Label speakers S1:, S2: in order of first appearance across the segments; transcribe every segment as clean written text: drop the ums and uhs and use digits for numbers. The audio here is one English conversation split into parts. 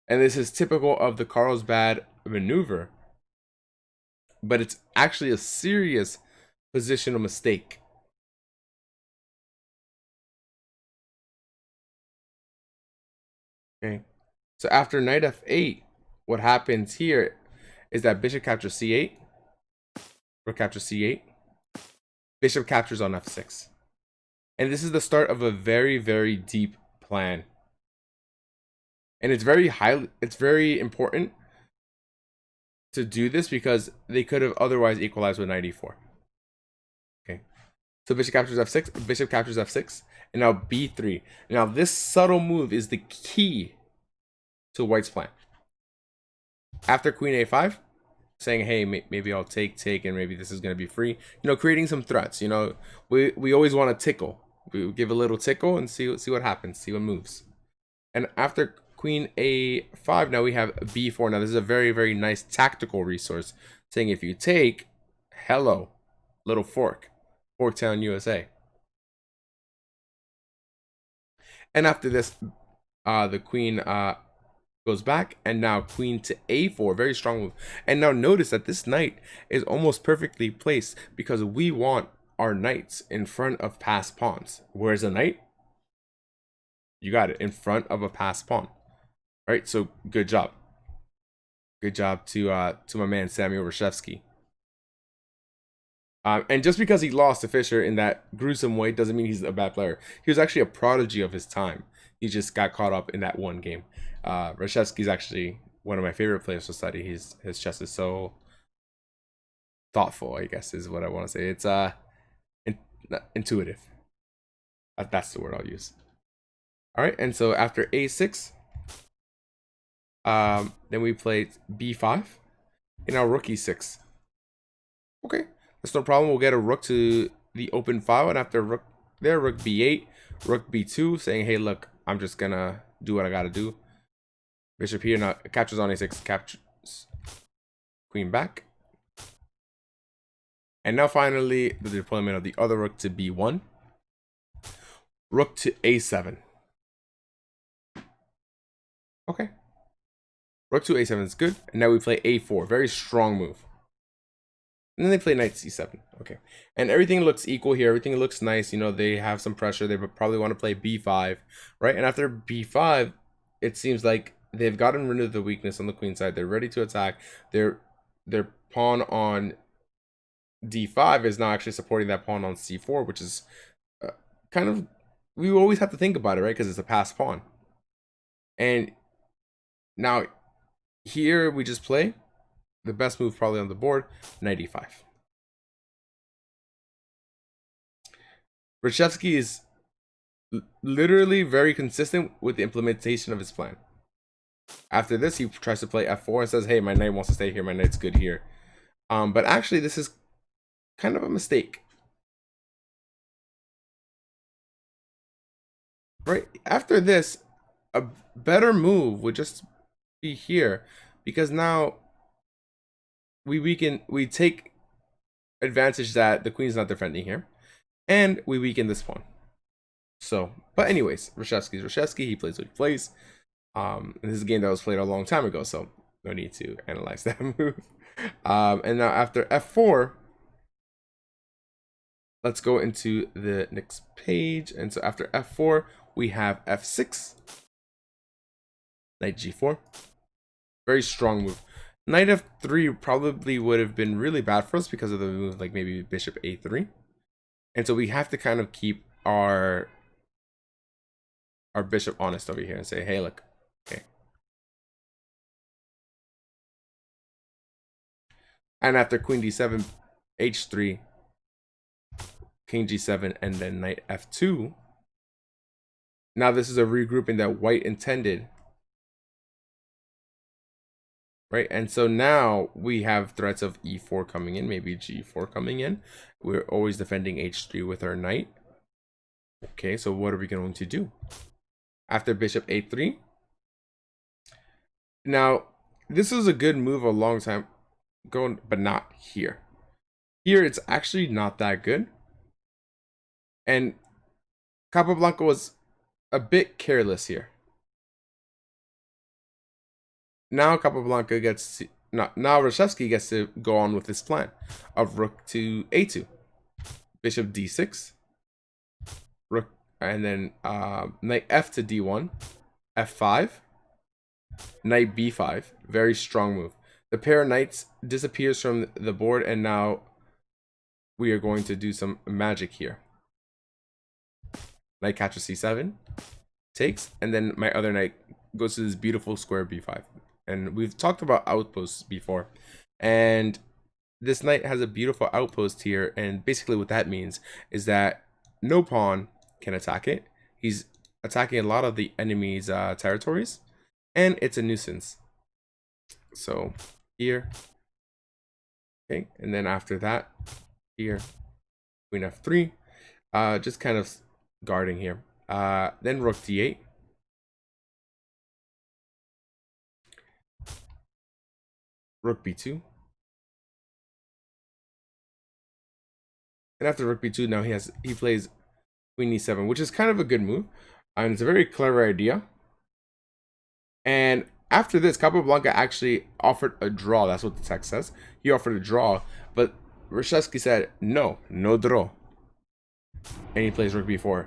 S1: And this is typical of the Carlsbad maneuver, but it's actually a serious positional mistake. Okay, so after knight f8, what happens here is that bishop captures c8, rook captures c8, bishop captures on f6. And this is the start of a very, very deep plan. And it's very important to do this because they could have otherwise equalized with knight e4. Okay. So bishop captures f6, bishop captures f6, and now b3. Now this subtle move is the key to white's plan. After queen a5, saying, hey, maybe I'll take, and maybe this is going to be free. You know, creating some threats. You know, we always want to tickle. We give a little tickle and see what happens, see what moves. And after queen a5, now we have b4. Now this is a very, very nice tactical resource, saying if you take, hello, little fork, Forktown, USA. And after this, the queen goes back, and now queen to a4, very strong move. And now notice that this knight is almost perfectly placed because we want our knights in front of passed pawns. Where's a knight? You got it, in front of a passed pawn. All right, so good job. Good job to my man Samuel Reshevsky. And just because he lost to Fischer in that gruesome way doesn't mean he's a bad player. He was actually a prodigy of his time. He just got caught up in that one game. Reshevsky's actually one of my favorite players to study. His chess is so thoughtful, I guess is what I want to say. It's intuitive. That's the word I'll use. All right, and so after a6, then we played b5, and now rook e6. Okay, that's no problem. We'll get a rook to the open file, and after rook there, rook b8, rook b2, saying, hey, look, I'm just gonna do what I gotta do. Bishop here, now captures on a6, captures queen back. And now finally, the deployment of the other rook to b1, rook to a7. Okay, rook to a7 is good, and now we play a4, very strong move. And then they play knight c7. Okay, and everything looks equal here. Everything looks nice. You know, they have some pressure. They probably want to play b5, right? And after b5, it seems like they've gotten rid of the weakness on the queen side. They're ready to attack. Their pawn on d5 is now actually supporting that pawn on c4, which is kind of, we always have to think about it, right? Because it's a passed pawn. And now here we just play the best move probably on the board, knight e5. Reshevsky is literally very consistent with the implementation of his plan. After this, he tries to play f4 and says, hey, my knight wants to stay here, my knight's good here. But actually, this is kind of a mistake. Right after this, a better move would just be here, because now we take advantage that the queen's not defending here, and we weaken this pawn. So, but anyways, Reshevsky's Reshevsky. He plays what he plays. And this is a game that was played a long time ago, so no need to analyze that move. And now after f4, let's go into the next page. And so after f4, we have f6, knight g4. Very strong move. Knight f3 probably would have been really bad for us because of the move, like maybe bishop a3. And so we have to kind of keep our bishop honest over here and say, hey, look, okay. And after queen d7, h3, king g7, and then knight f2. Now this is a regrouping that white intended. Right, and so now we have threats of e4 coming in, maybe g4 coming in. We're always defending h3 with our knight. Okay, so what are we going to do? After bishop a3. Now, this is a good move a long time ago, but not here. Here, it's actually not that good. And Capablanca was a bit careless here. now Capablanca gets to, now Reshevsky gets to go on with his plan of rook to a2, bishop d6, rook, and then knight f to d1, f5, knight b5. Very strong move. The pair of knights disappears from the board, and now we are going to do some magic here. Knight catches c7, takes, and then my other knight goes to this beautiful square b5. And we've talked about outposts before, and this knight has a beautiful outpost here, and basically what that means is that no pawn can attack it. He's attacking a lot of the enemy's territories, and it's a nuisance. So here, okay, and then after that, here, queen f3, just kind of guarding here. Then rook d8. Rook b2. And after rook b2, now he plays queen e7, which is kind of a good move. And it's a very clever idea. And after this, Capablanca actually offered a draw. That's what the text says. He offered a draw, but Reshevsky said, no draw. And he plays rook b4.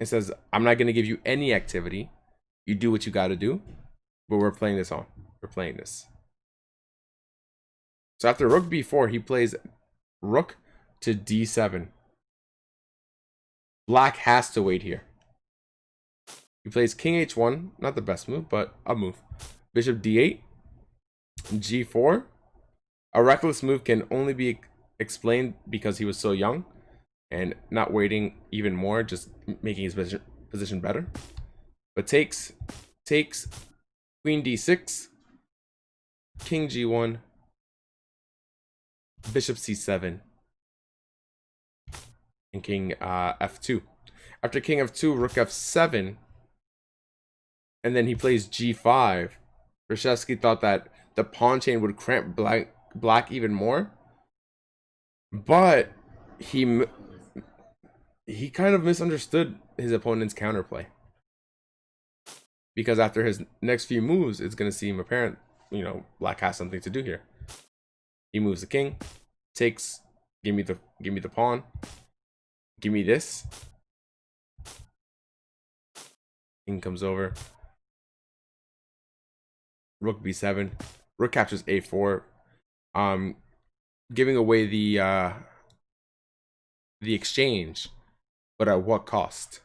S1: It says, I'm not going to give you any activity. You do what you got to do. But we're playing this on. We're playing this. So after rook b4, he plays rook to d7. Black has to wait here. He plays king h1. Not the best move, but a move. Bishop d8. g4. A reckless move can only be explained because he was so young. And not waiting even more, just making his position better. But takes, queen d6, king g1, bishop c7, and king f2. After king f2, rook f7, and then he plays g5. Reshevsky thought that the pawn chain would cramp black even more, but he kind of misunderstood his opponent's counterplay. Because after his next few moves, it's going to seem apparent, black has something to do here. He moves the king, takes, give me the pawn, give me this. King comes over. Rook b7. Rook captures a4. Giving away the exchange, but at what cost?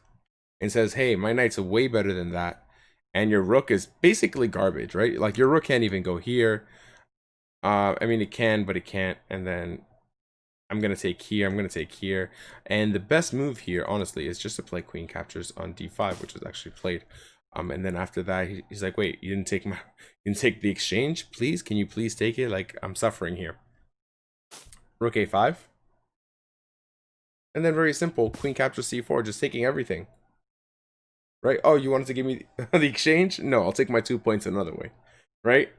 S1: And says, hey, my knight's way better than that. And your rook is basically garbage, right? Like, your rook can't even go here. I mean, it can, but it can't. And then I'm going to take here. I'm going to take here. And the best move here, honestly, is just to play queen captures on d5, which was actually played. And then after that, he's like, wait, you didn't take the exchange? Please, can you please take it? Like, I'm suffering here. Rook a5. And then very simple, queen captures c4, just taking everything. Right? Oh, you wanted to give me the exchange? No, I'll take my 2 points another way. Right?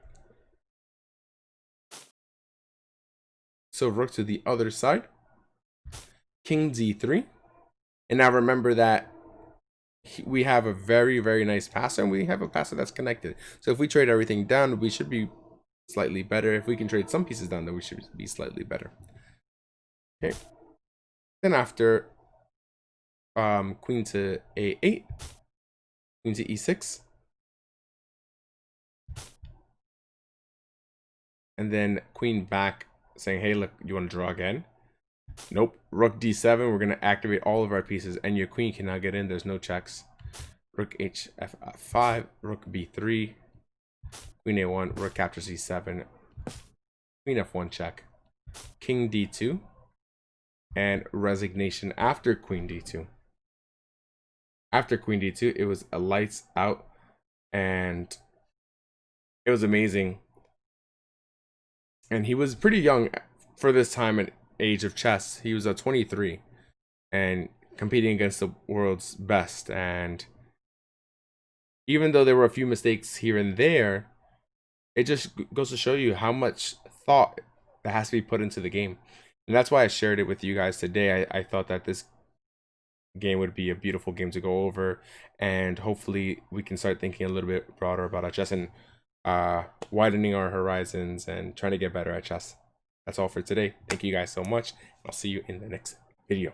S1: So rook to the other side. King d3. And now remember that we have a very, very nice passer, and we have a passer that's connected. So if we trade everything down, we should be slightly better. If we can trade some pieces down, then we should be slightly better. Okay. Then after queen to a8. Queen to e6. And then queen back, saying, hey, look, you want to draw again? Nope. Rook d7. We're going to activate all of our pieces, and your queen cannot get in. There's no checks. Rook hf5. Rook b3. Queen a1. Rook captures e7. Queen f1 check. King d2. And resignation after queen d2. After queen d2, it was a lights out, and it was amazing. And he was pretty young for this time and age of chess. He was 23 and competing against the world's best. And even though there were a few mistakes here and there, it just goes to show you how much thought that has to be put into the game. And that's why I shared it with you guys today. I thought that this game would be a beautiful game to go over, and hopefully we can start thinking a little bit broader about our chess and widening our horizons and trying to get better at chess. That's all for today. Thank you guys so much. I'll see you in the next video.